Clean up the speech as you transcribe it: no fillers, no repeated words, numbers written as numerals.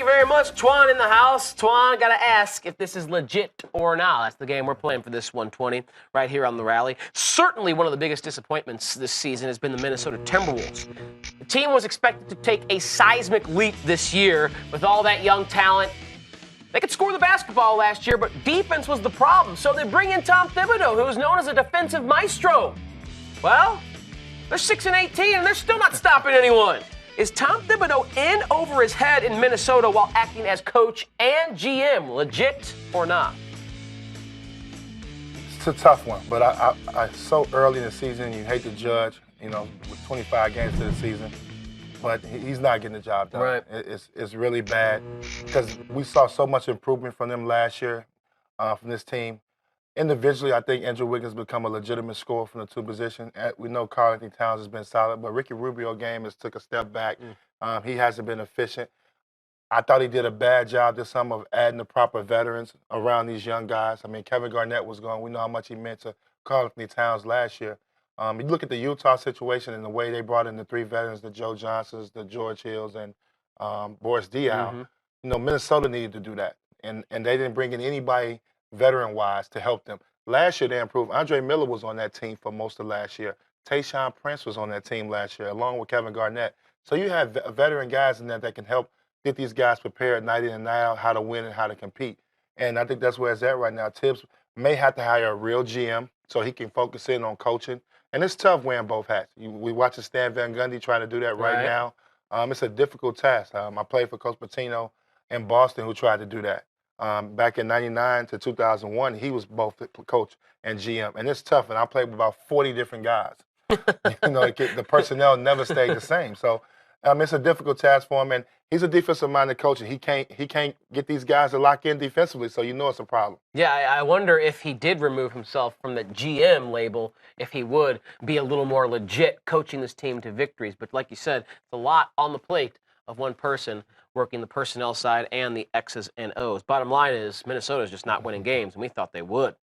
you very much. Twan in the house. Twan, got to ask if this is legit or not. That's the game we're playing for this 120 right here on the Rally. Certainly one of the biggest disappointments this season has been the Minnesota Timberwolves. The team was expected to take a seismic leap this year with all that young talent. They could score the basketball last year, but defense was the problem. So they bring in Tom Thibodeau, who is known as a defensive maestro. Well, they're 6-18, and they're still not stopping anyone. Is Tom Thibodeau in over his head in Minnesota while acting as coach and GM? Legit or not? It's a tough one, but I so early in the season, you hate to judge, with 25 games to the season. But he's not getting the job done. Right. It's really bad because we saw so much improvement from them last year, from this team. Individually, I think Andrew Wiggins become a legitimate scorer from the two positions. We know Karl-Anthony Towns has been solid, but Ricky Rubio's game has took a step back. He hasn't been efficient. I thought he did a bad job this summer of adding the proper veterans around these young guys. I mean, Kevin Garnett was gone. We know how much he meant to Karl-Anthony Towns last year. You look at the Utah situation and the way they brought in the three veterans, the Joe Johnsons, the George Hills, and Boris Diaw. Minnesota needed to do that, and they didn't bring in anybody veteran-wise to help them. Last year they improved. Andre Miller was on that team for most of last year. Tayshaun Prince was on that team last year, along with Kevin Garnett. So you have veteran guys in there that can help get these guys prepared night in and night out how to win and how to compete. And I think that's where it's at right now. Tibbs may have to hire a real GM so he can focus in on coaching. And it's tough wearing both hats. We watching Stan Van Gundy trying to do that right now. It's a difficult task. I played for Coach Pitino in Boston who tried to do that. Back in 99 to 2001, he was both coach and GM. And it's tough, and I played with about 40 different guys. The personnel never stayed the same. So it's a difficult task for him, and he's a defensive-minded coach, and he can't get these guys to lock in defensively, so it's a problem. Yeah, I wonder if he did remove himself from the GM label, if he would be a little more legit coaching this team to victories. But like you said, it's a lot on the plate of one person working the personnel side and the X's and O's. Bottom line is Minnesota's just not winning games, and we thought they would.